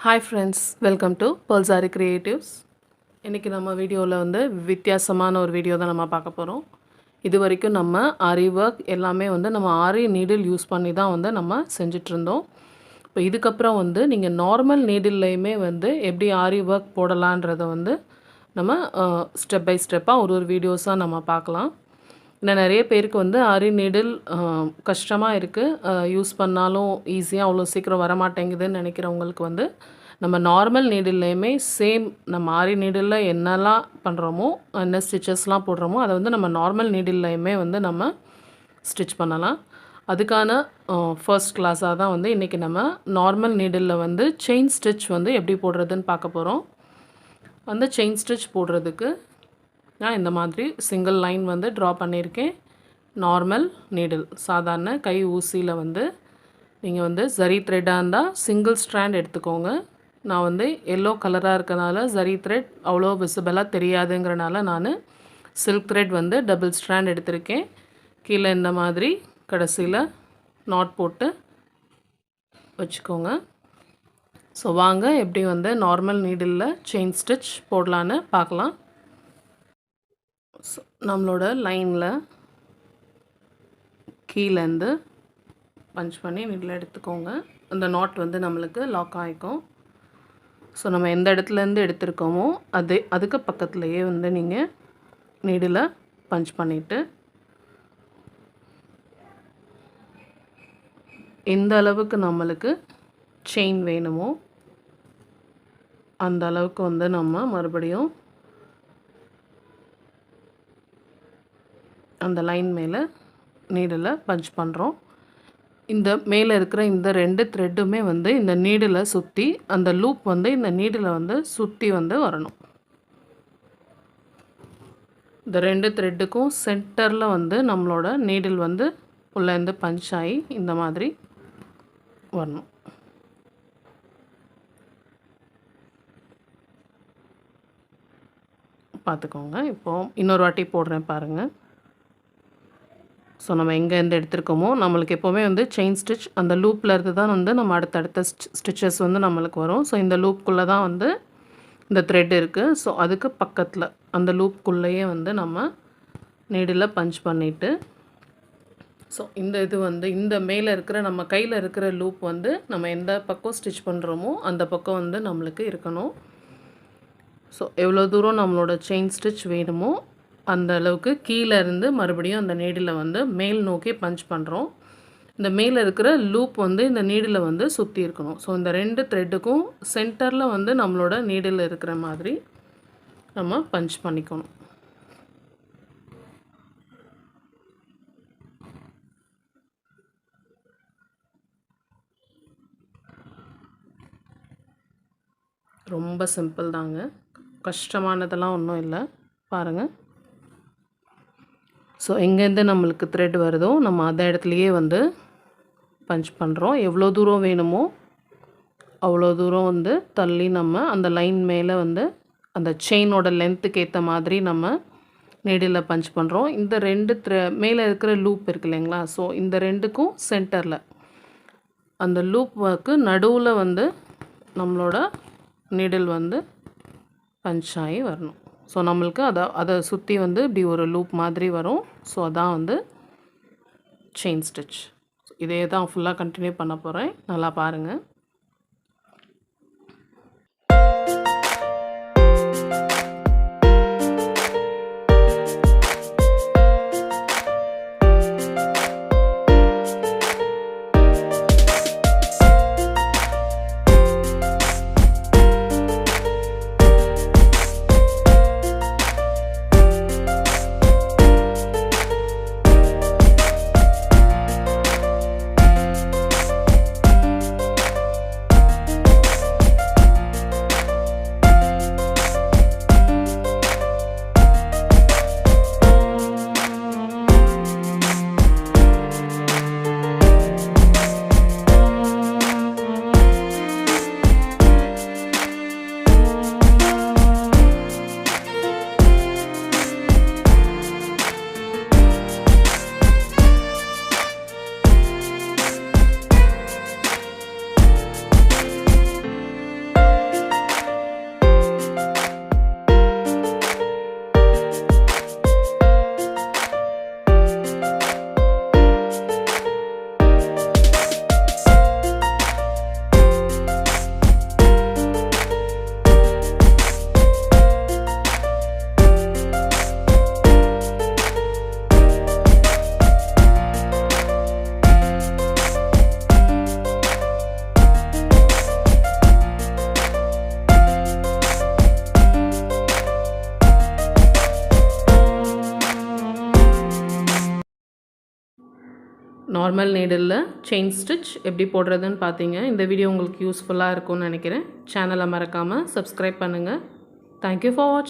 Hi friends, welcome to Aari Creatives. இன்றைக்கி நம்ம வீடியோவில் வந்து வித்தியாசமான ஒரு வீடியோ தான் நம்ம பார்க்க போகிறோம். இது வரைக்கும் நம்ம ஆரி ஒர்க் எல்லாமே வந்து நம்ம ஆரி நீடில் யூஸ் பண்ணி தான் வந்து நம்ம செஞ்சிட்ருந்தோம். இப்போ இதுக்கப்புறம் வந்து நீங்கள் நார்மல் நீடில்லையுமே வந்து எப்படி ஆரி ஒர்க் போடலான்றதை வந்து நம்ம ஸ்டெப் பை ஸ்டெப்பாக ஒரு வீடியோஸாக நம்ம பார்க்கலாம். இன்னும் நிறைய பேருக்கு வந்து ஆரி நீடில் கஷ்டமாக இருக்குது, யூஸ் பண்ணாலும் ஈஸியாக அவ்வளோ சீக்கிரம் வரமாட்டேங்குதுன்னு நினைக்கிறவங்களுக்கு வந்து நம்ம நார்மல் நீடில்லையுமே சேம் நம்ம ஆரி நீடிலில் என்னெல்லாம் பண்ணுறோமோ, என்ன ஸ்டிச்சஸ்லாம் போடுறோமோ அதை வந்து நம்ம நார்மல் நீடில்லையுமே வந்து நம்ம ஸ்டிச் பண்ணலாம். அதுக்கான ஃபர்ஸ்ட் கிளாஸாக தான் வந்து இன்றைக்கி நம்ம நார்மல் நீடிலில் வந்து செயின் ஸ்டிச் வந்து எப்படி போடுறதுன்னு பார்க்க போகிறோம். அந்த செயின் ஸ்டிச் போடுறதுக்கு நான் இந்த மாதிரி சிங்கிள் லைன் வந்து ட்ரா பண்ணியிருக்கேன். நார்மல் நீடில் சாதாரண கை ஊசியில் வந்து நீங்கள் வந்து ஜரி த்ரெட்டாக இருந்தால் சிங்கிள் ஸ்ட்ராண்ட் எடுத்துக்கோங்க. நான் வந்து எல்லோ கலராக இருக்கனால ஜரி த்ரெட் அவ்வளோ விசிபிளாக தெரியாதுங்கிறனால நான் சில்க் த்ரெட் வந்து டபுள் ஸ்ட்ராண்ட் எடுத்திருக்கேன். கீழே இந்த மாதிரி கடைசியில் நாட் போட்டு வச்சுக்கோங்க. ஸோ வாங்க எப்படி வந்து நார்மல் நீடிலில் செயின் ஸ்டிச் போடலான்னு பார்க்கலாம். ஸோ நம்மளோட லைனில் கீழேருந்து பஞ்ச் பண்ணி நீடில் எடுத்துக்கோங்க. அந்த நாட் வந்து நம்மளுக்கு லாக் ஆகிக்கும். ஸோ நம்ம எந்த இடத்துலேருந்து எடுத்துருக்கோமோ அதுக்கு பக்கத்துலேயே வந்து நீங்கள் நீடில் பஞ்ச் பண்ணிவிட்டு எந்த அளவுக்கு நம்மளுக்கு செயின் வேணுமோ அந்த அளவுக்கு வந்து நம்ம மறுபடியும் அந்த லைன் மேலே நீடில் பஞ்ச் பண்ணுறோம். இந்த மேலே இருக்கிற இந்த 2 த்ரெட்டுமே வந்து இந்த நீடில் சுற்றி அந்த லூப் வந்து இந்த நீடில் வந்து சுற்றி வந்து வரணும். இந்த 2 த்ரெட்டுக்கும் சென்டரில் வந்து நம்மளோட நீடில் வந்து உள்ளேருந்து பஞ்ச் ஆகி இந்த மாதிரி வரணும். பார்த்துக்கோங்க. இப்போது இன்னொரு வாட்டி போடுறேன் பாருங்கள். ஸோ நம்ம எங்கேருந்து எடுத்துருக்கோமோ நம்மளுக்கு எப்போவுமே வந்து செயின் ஸ்டிச் அந்த லூப்பில் இருந்து தான் வந்து நம்ம அடுத்தடுத்த ஸ்டிச்சஸ் வந்து நம்மளுக்கு வரும். ஸோ இந்த லூப்புக்குள்ளே தான் வந்து இந்த த்ரெட் இருக்குது. ஸோ அதுக்கு பக்கத்தில் அந்த லூப்புக்குள்ளேயே வந்து நம்ம நீடில் பஞ்ச் பண்ணிவிட்டு ஸோ இந்த இது வந்து இந்த மேலே இருக்கிற நம்ம கையில் இருக்கிற லூப் வந்து நம்ம எந்த பக்கம் ஸ்டிச் பண்ணுறோமோ அந்த பக்கம் வந்து நம்மளுக்கு இருக்கணும். ஸோ எவ்வளோ தூரம் நம்மளோட செயின் ஸ்டிச் வேணுமோ அந்த அளவுக்கு கீழே இருந்து மறுபடியும் அந்த நீடில் வந்து மேல் நோக்கி பஞ்ச் பண்ணுறோம். இந்த மேலே இருக்கிற லூப் வந்து இந்த நீடில் வந்து சுற்றி இருக்கணும். ஸோ இந்த 2 த்ரெட்டுக்கும் சென்டரில் வந்து நம்மளோட நீடில் இருக்கிற மாதிரி நம்ம பஞ்ச் பண்ணிக்கணும். ரொம்ப சிம்பிள் தாங்க, கஷ்டமானதெல்லாம் ஒன்றும் இல்லை. பாருங்கள். ஸோ எங்கேருந்து நம்மளுக்கு த்ரெட் வருதோ நம்ம அந்த இடத்துலையே வந்து பஞ்ச் பண்ணுறோம். எவ்வளோ தூரம் வேணுமோ அவ்வளோ தூரம் வந்து தள்ளி நம்ம அந்த லைன் மேலே வந்து அந்த செயினோட லென்த்துக்கு ஏற்ற மாதிரி நம்ம நீடில் பஞ்ச் பண்ணுறோம். இந்த 2 மேலே இருக்கிற லூப் இருக்கு இல்லைங்களா, ஸோ இந்த 2க்கும் சென்டரில் அந்த லூப் ஒர்க்கு நடுவில் வந்து நம்மளோட நீடில் வந்து பஞ்ச் ஆகி வரணும். ஸோ நம்மளுக்கு அதை சுற்றி வந்து இப்படி ஒரு லூப் மாதிரி வரும். ஸோ அதான் வந்து செயின் ஸ்டிச். இதே தான் ஃபுல்லாக கண்டினியூ பண்ண போகிறேன். நல்லா பாருங்கள். நார்மல் நீடிலில் செயின் ஸ்டிச் எப்படி போடுறதுன்னு பார்த்தீங்க. இந்த வீடியோ உங்களுக்கு யூஸ்ஃபுல்லாக இருக்கும்னு நினைக்கிறேன். சேனலை மறக்காமல் சப்ஸ்கிரைப் பண்ணுங்கள். தேங்க்யூ ஃபார் வாட்சிங்.